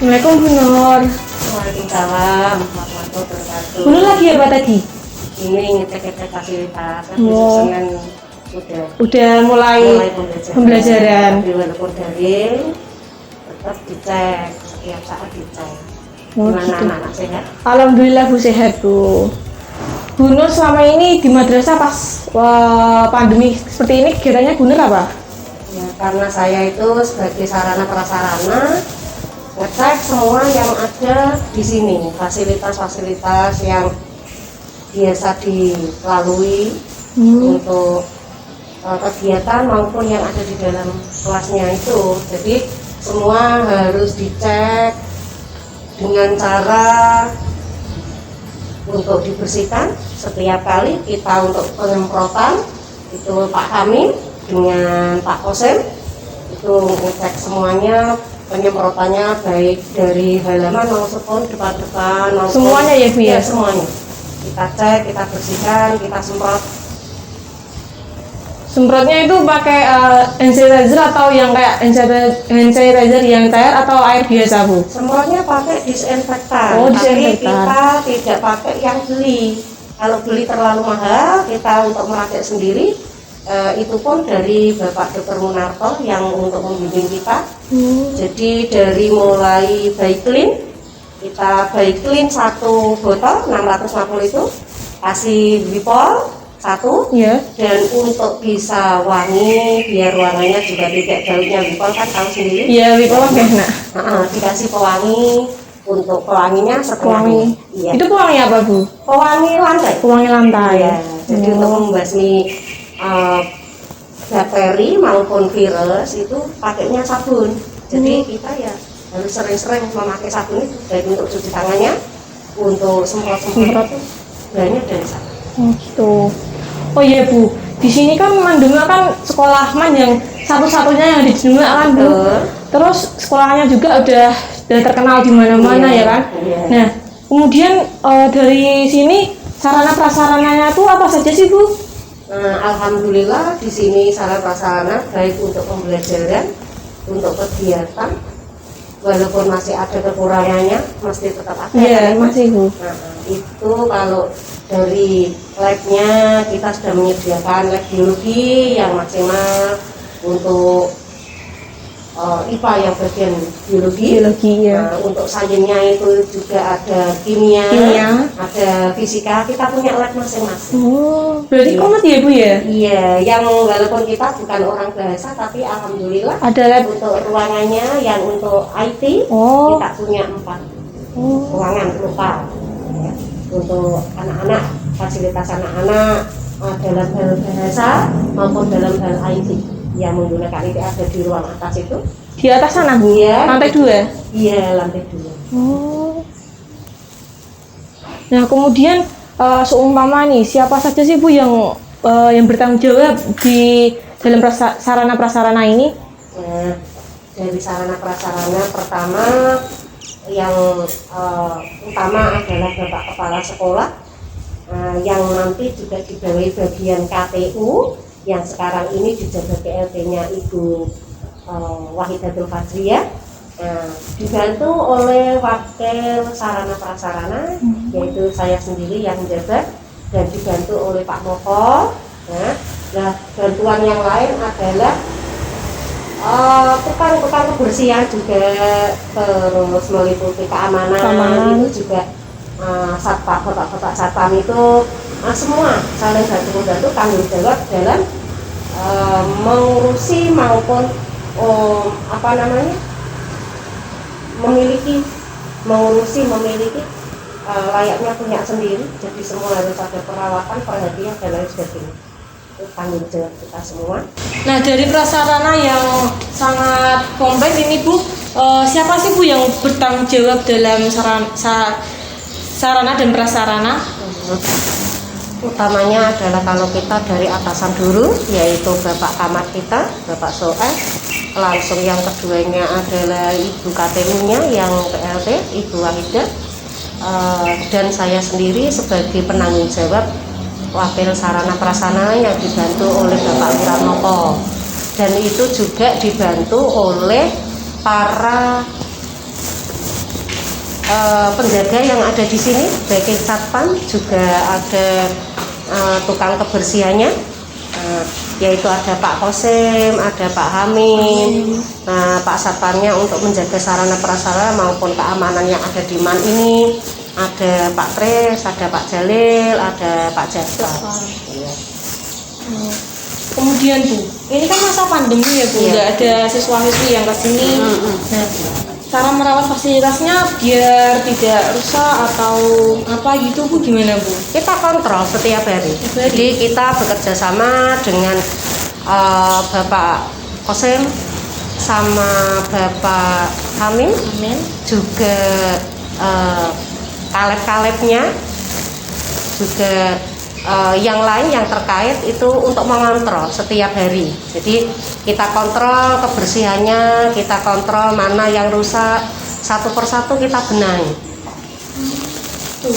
Assalamualaikum Bu Nur. Waalaikumsalam warahmatullahi wabarakatuh. Bu Nur lagi apa tadi? Ini ngecek-ngecek fasilitas. Kan Oh. besok Senin Udah mulai pembelajaran. Tapi walaupun daring, tetap dicek setiap saat dicek. Oh, Gimana gitu. anak-anak sehat? Alhamdulillah Bu sehat Bu. Bu Nur selama ini di madrasah pas pandemi seperti ini kegiatannya Bu Nur apa? Ya, karena saya itu sebagai sarana prasarana ngecek semua yang ada di sini, fasilitas-fasilitas yang biasa dilalui untuk kegiatan maupun yang ada di dalam kelasnya itu. Jadi semua harus dicek dengan cara untuk dibersihkan setiap kali kita untuk penyemprotan itu Pak Kamil dengan Pak Kosim itu ngecek semuanya penyemprotannya baik dari halaman maupun depan-depan maupun Semuanya ya Bu ya? Semuanya kita cek, kita bersihkan, kita semprot. Semprotnya itu pakai hand sanitizer atau yang kayak hand sanitizer yang cair atau air biasa Bu? Semprotnya pakai disinfektan, Oh, tapi disinfektan. kita tidak pakai yang beli. Kalau beli terlalu mahal, kita untuk meracik sendiri. Itu pun dari Bapak Dr. Munarto yang untuk membimbing kita. Jadi dari mulai Baiklin, kita Baiklin 1 botol 650 itu, kasih Wipol 1, Iya. dan untuk bisa wangi, biar warnanya juga tidak baunya Wipol kan tahu sendiri. Iya, Wipol kan enak. Dikasih pewangi, untuk pewanginya setengahnya. Iya. Itu pewangi apa Bu? Pewangi lantai. Pewangi lantai. Ya, jadi untuk membasmi bakteri maupun virus itu pakainya sabun. Jadi kita ya harus sering-sering memakai sabun itu, baik untuk cuci tangannya, untuk semprot-semprot itu bahannya dari sabun. Oh gitu. Oh iya Bu, di sini kan Mandunga kan sekolah man yang satu-satunya yang di Mandunga kan Bu. Betul. Terus sekolahnya juga udah terkenal di mana-mana Iya, ya kan. iya. Nah, kemudian dari sini sarana prasarananya tuh apa saja sih Bu? Alhamdulillah di sini sarana prasarana baik untuk pembelajaran, untuk kegiatan, walaupun masih ada kekurangannya, mesti tetap ada. Iya, masih Bu. Itu kalau dari labnya kita sudah menyediakan lab biologi yang maksimal untuk IPA yang bagian biologi. Biologi ya. Untuk sainsnya itu juga ada kimia, ada fisika. Kita punya lab masing-masing. Oh, berarti Iya. komat ya Bu ya? Iya, yang walaupun kita bukan orang bahasa, tapi alhamdulillah Ada lab. untuk ruangannya yang untuk IT Oh. kita punya 4 Oh. ruangan lokal ya. Untuk anak-anak, fasilitas anak-anak dalam hal bahasa maupun dalam hal IT yang menggunakan IT ada di ruang atas itu. Di atas sana Bu? Iya. Lantai 2? Iya, lantai 2. Oh. Nah, kemudian seumpama nih, siapa saja sih Bu yang bertanggung jawab di dalam sarana prasarana ini? Nah, dari sarana prasarana pertama yang utama adalah Bapak Kepala Sekolah yang nanti juga dibawahi bagian KTU yang sekarang ini dijaga PLT-nya Ibu Wahidatul Fajriyah, dibantu oleh wakil sarana prasarana yaitu saya sendiri yang menjabat dan dibantu oleh Pak Moko. Nah, bantuan yang lain adalah tukang kebersihan juga, terus meliputi keamanan. Itu juga satpam, bapak satpam itu semua saling bantu tanggung jawab dalam mengurusi maupun memiliki layaknya punya sendiri. Jadi semua harus ada perawatan, perhatian dan lain sebagainya. Itu tanggung jawab kita semua. Nah, dari prasarana yang sangat kompleks ini Bu, siapa sih Bu yang bertanggung jawab dalam sarana dan prasarana? Utamanya adalah kalau kita dari atasan dulu, yaitu Bapak Kamat kita, Bapak Soe. Langsung yang keduanya adalah Ibu KTU-nya yang PLT, Ibu Wahidah. Dan saya sendiri sebagai penanggung jawab wakil sarana prasarana yang dibantu oleh Bapak Wiranoko. Dan itu juga dibantu oleh para penjaga yang ada di sini, baik satpam juga ada tukang kebersihannya, yaitu ada Pak Kosim, ada Pak Hamim. Nah, Pak Satpamnya untuk menjaga sarana prasarana maupun keamanan yang ada di MAN ini, ada Pak Tres, ada Pak Jalil, ada Pak Jafar. Iya. Kemudian Bu, ini kan masa pandemi ya Bu, Iya. nggak ada siswa-siswi yang kesini. Nah, cara merawat fasilitasnya biar tidak rusak atau apa gitu Bu, gimana Bu? Kita kontrol setiap hari. Setiap hari. Jadi kita bekerja sama dengan Bapak Kosim sama Bapak Hamim, Amin. juga kaleb-kalebnya, juga yang lain yang terkait itu untuk mengontrol setiap hari. Jadi kita kontrol kebersihannya, kita kontrol mana yang rusak, satu persatu kita benahi. Tuh.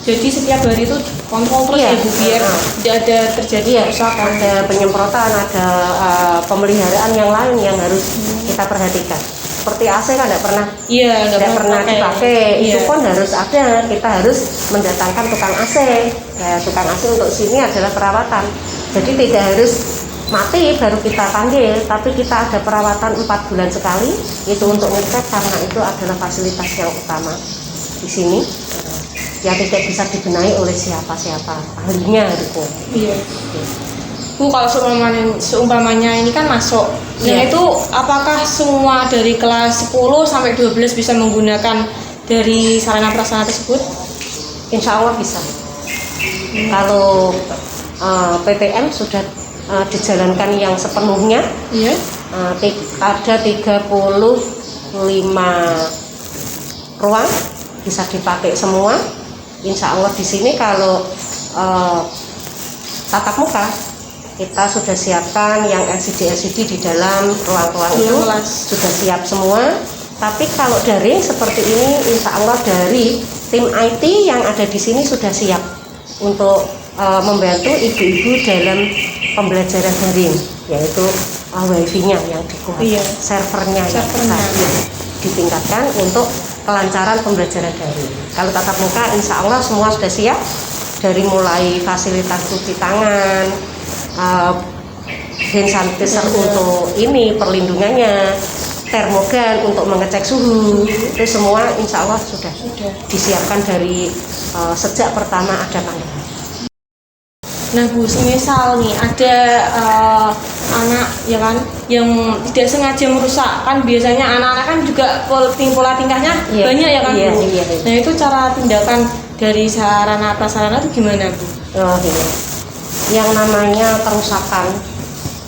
Jadi setiap hari itu kontrol terus Iya. ya Bu, biar tidak ada terjadi Iya, kerusakan. ada penyemprotan, ada pemeliharaan yang lain yang harus kita perhatikan. Seperti AC kan tidak pernah Iya, tidak pernah dipakai, Iya. itu pun harus ada. Kita harus mendatangkan tukang AC. Ya, tukang AC untuk sini adalah perawatan. Jadi tidak harus mati baru kita panggil, tapi kita ada perawatan 4 bulan sekali. Itu untuk ngecek karena itu adalah fasilitas yang utama di sini. Yang tidak bisa dibenahi oleh siapa-siapa, ahlinya gitu. Iya. Bu, kalau seumpamanya ini kan masuk, nah Iya. itu apakah semua dari kelas 10 sampai 12 bisa menggunakan dari sarana prasarana tersebut? Insya Allah bisa. Kalau PTM sudah dijalankan yang sepenuhnya, Iya. ada 35 ruang bisa dipakai semua. Insya Allah di sini kalau tatap muka kita sudah siapkan yang LCD di dalam ruang-ruang itu sudah siap semua. Tapi kalau daring seperti ini, insya Allah dari tim IT yang ada di sini sudah siap untuk membantu ibu-ibu dalam pembelajaran daring, yaitu wifi-nya yang dikuat, Iya. servernya yang Servernya. ditingkatkan untuk kelancaran pembelajaran daring. Kalau tatap muka, insya Allah semua sudah siap, dari mulai fasilitas cuci tangan, hand sanitizer untuk ini perlindungannya, termogan untuk mengecek suhu, itu semua insya Allah sudah disiapkan dari sejak pertama ada pandemi. Nah Bu, semisal nih ada anak ya kan yang tidak sengaja merusak, kan biasanya anak-anak kan juga pola tingkahnya Iya. banyak ya kan Iya, Bu. iya. Nah itu cara tindakan dari sarana prasarana itu gimana Bu? Oh, iya. Yang namanya kerusakan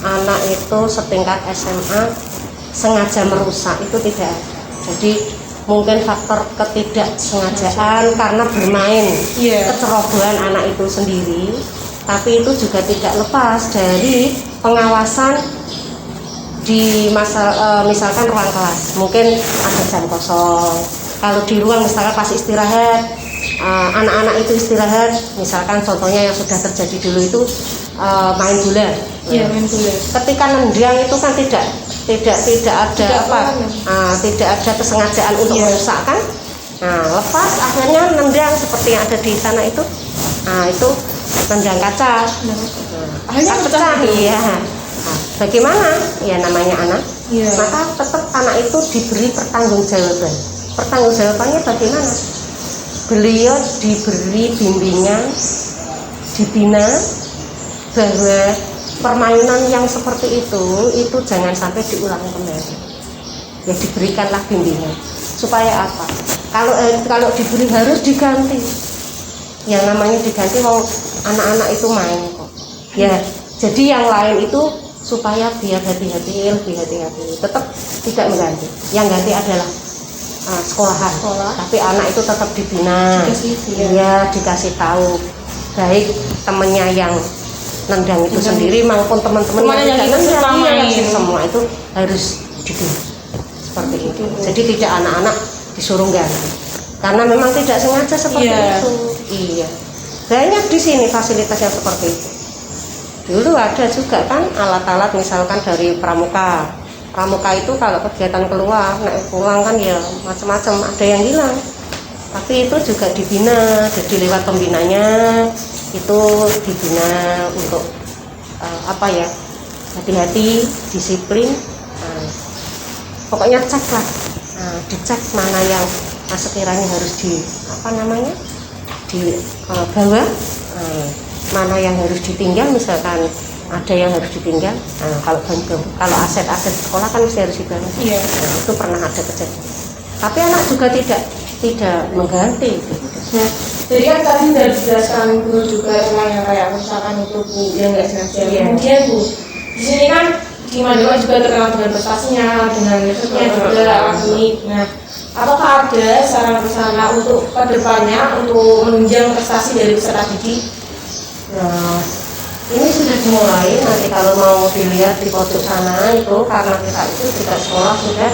anak itu setingkat SMA sengaja merusak itu tidak ada. Jadi mungkin faktor ketidaksengajaan karena bermain, Iya. kecerobohan anak itu sendiri. Tapi itu juga tidak lepas dari pengawasan di misalkan ruang kelas. Mungkin ada jam kosong. Kalau di ruang misalkan pas istirahat, anak-anak itu istirahat, misalkan contohnya yang sudah terjadi dulu itu main bola. Iya, main bola. Ketika nendang itu kan tidak ada tidak ada kesengajaan untuk merusakkan. Nah, lepas akhirnya nendang seperti yang ada di sana itu. Nah, itu nendang kaca. Akhirnya pecah. Iya. Nah, bagaimana? Ya namanya anak. Iya. Maka tetap anak itu diberi pertanggungjawaban. Pertanggungjawabannya bagaimana? Beliau diberi bimbingan, dibina bahwa permainan yang seperti itu jangan sampai diulang kembali. Ya diberikanlah bimbingan. Supaya apa? Kalau diberi harus diganti. Yang namanya diganti mau anak-anak itu main kok. Ya, jadi yang lain itu supaya biar hati-hati, lebih hati-hati. Tetap tidak mengganti. Yang ganti adalah sekolahan. Tapi anak itu tetap dibina. Iya, dikasih tahu. Baik temennya yang nendang itu sendiri maupun teman-teman yang tidak nendang, semua itu harus dibina. Seperti itu. Jadi tidak anak-anak disuruh ganti. Karena memang tidak sengaja seperti itu. Iya. Banyak di sini fasilitas yang seperti itu. Dulu ada juga kan alat-alat misalkan dari pramuka. pramuka itu kalau kegiatan keluar, naik pulang kan ya macam-macam, ada yang hilang. Tapi itu juga dibina, jadi lewat pembinanya itu dibina untuk apa ya, hati-hati, disiplin. Pokoknya cek lah, dicek mana yang sekiranya harus dibawa, mana yang harus ditinggal, misalkan ada yang harus ditinggal. Kalau aset-aset sekolah kan mesti harus dibawa. Iya. Itu pernah ada kejadian. Tapi anak juga tidak mengganti. Nah, jadi kan tadi sudah dijelaskan Bu juga tentang yang kayak misalkan itu Bu yang nggak sengaja. Iya. Kemudian Bu, di sini kan di Mandema juga terkenal dengan prestasinya, dengan risetnya juga akademik. Nah, apakah ada saran-saran untuk kedepannya untuk menunjang prestasi dari peserta didik? Nah, ini sudah dimulai. Nanti kalau mau dilihat di pojok sana itu, karena kita itu juga sekolah sudah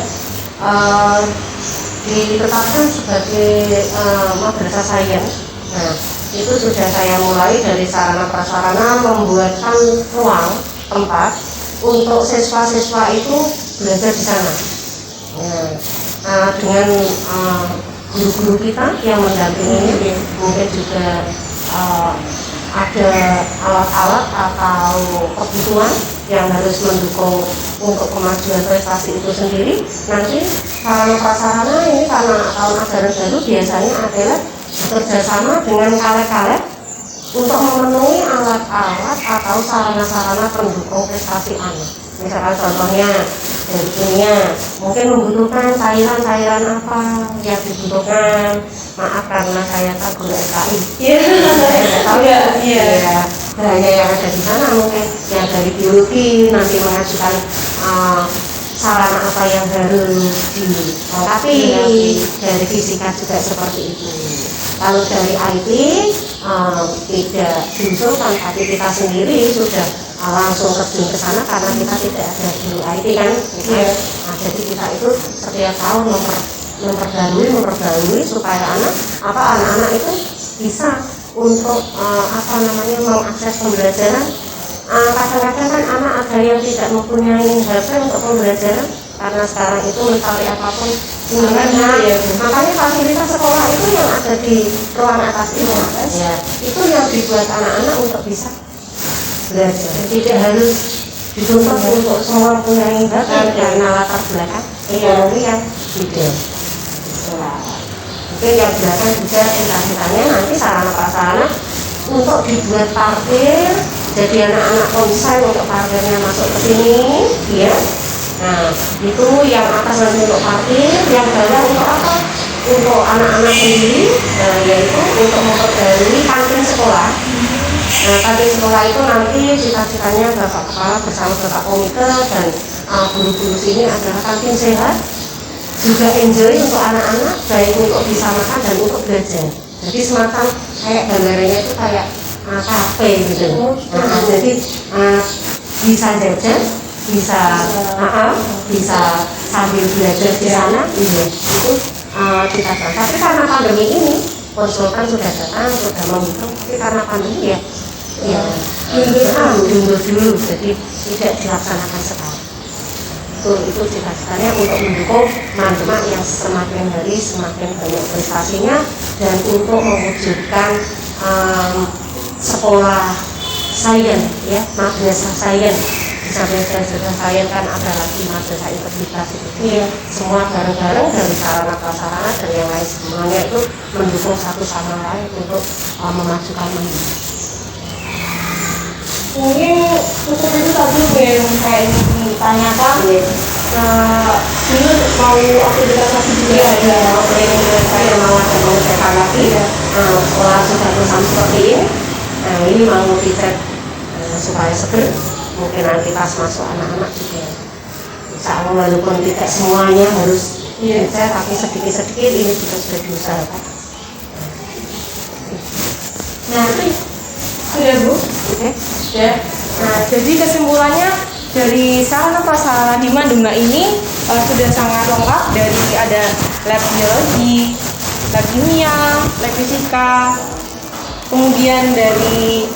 ditetapkan sebagai madrasah sains. Nah, itu sudah saya mulai dari sarana prasarana membuatkan ruang tempat untuk siswa-siswa itu belajar di sana. Dengan guru-guru kita yang mendampingi, mungkin juga ada alat-alat atau kebutuhan yang harus mendukung untuk kemajuan prestasi itu sendiri. Nanti sarana prasarana ini karena tahun ajaran baru biasanya adalah bekerjasama dengan kalet-kalet untuk memenuhi alat-alat atau sarana-sarana pendukung prestasi anak. Misalkan contohnya dari kimia mungkin membutuhkan cairan-cairan apa yang dibutuhkan. Maaf karena saya tak guru SKI. Iya. Hanya yang ada di sana mungkin yang dari biologi nanti mengajukan sarana apa yang harus dilengkapi. Dari fisika juga seperti itu. Kalau dari IT tidak diusulkan, tapi kita sendiri sudah langsung terjun ke sana karena kita tidak ada guru IT kan. Jadi kita itu setiap tahun memperbarui supaya anak-anak itu bisa untuk mengakses pembelajaran. Kadang-kadang kan anak ada yang tidak mempunyai HP untuk pembelajaran karena sekarang itu mencari apapun makanya fasilitas sekolah itu yang ada di ruang atas itu itu yang dibuat anak-anak untuk bisa belajar. Tidak harus dituntut untuk semua mempunyai HP karena latar belakang ekonomi yang beda. Mungkin yang belakang juga cita-citanya nanti sarana prasarana untuk dibuat parkir, jadi anak-anak konsen untuk parkirnya masuk ke sini, ya. Nah, itu yang atas nanti untuk parkir, yang bawah untuk apa? Untuk anak-anak sendiri, yaitu untuk memperbarui kantin sekolah. Nah, kantin sekolah itu nanti cita-citanya Bapak Kepala bersama Bapak Komite dan guru-guru sini adalah kantin sehat, juga enjoy untuk anak-anak, baik untuk bisa makan dan untuk belajar. Jadi semacam kayak gambarannya itu kayak kafe gitu. Jadi bisa jajan, bisa sambil belajar di sana. Itu kita. Tapi karena pandemi ini konsultan sudah datang, sudah menghitung. Tapi karena pandemi mundur dulu, jadi tidak dilaksanakan sekarang. Itu cita-citanya untuk mendukung Mandema yang semakin hari semakin banyak prestasinya dan untuk mewujudkan sekolah sains, ya, madrasah sains. Di samping madrasah sains kan ada lagi madrasah integritas itu. Semua bareng-bareng dari sarana prasarana dan yang lain semuanya itu mendukung satu sama lain untuk memajukan Mandema. Mungkin untuk itu tadi yang kayak ditanyakan dulu mau aktivitas lagi juga ada saya mau ada pengecekan lagi sekolah sudah bersama seperti ini. Nah, ini mau dicek supaya seger, mungkin nanti pas masuk anak-anak juga insya Allah walaupun tidak semuanya harus dicek, tapi sedikit-sedikit ini juga sudah diusahakan. Nah, sudah Bu? Sudah. Nah, jadi kesimpulannya dari sarana prasarana di Mandema ini sudah sangat lengkap, dari ada lab biologi, lab kimia, lab fisika, kemudian dari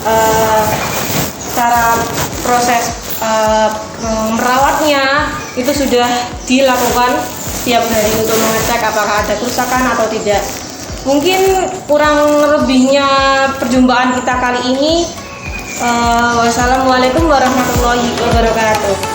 cara proses merawatnya, itu sudah dilakukan setiap hari untuk mengecek apakah ada kerusakan atau tidak. Mungkin kurang lebihnya perjumpaan kita kali ini. Wassalamualaikum warahmatullahi wabarakatuh.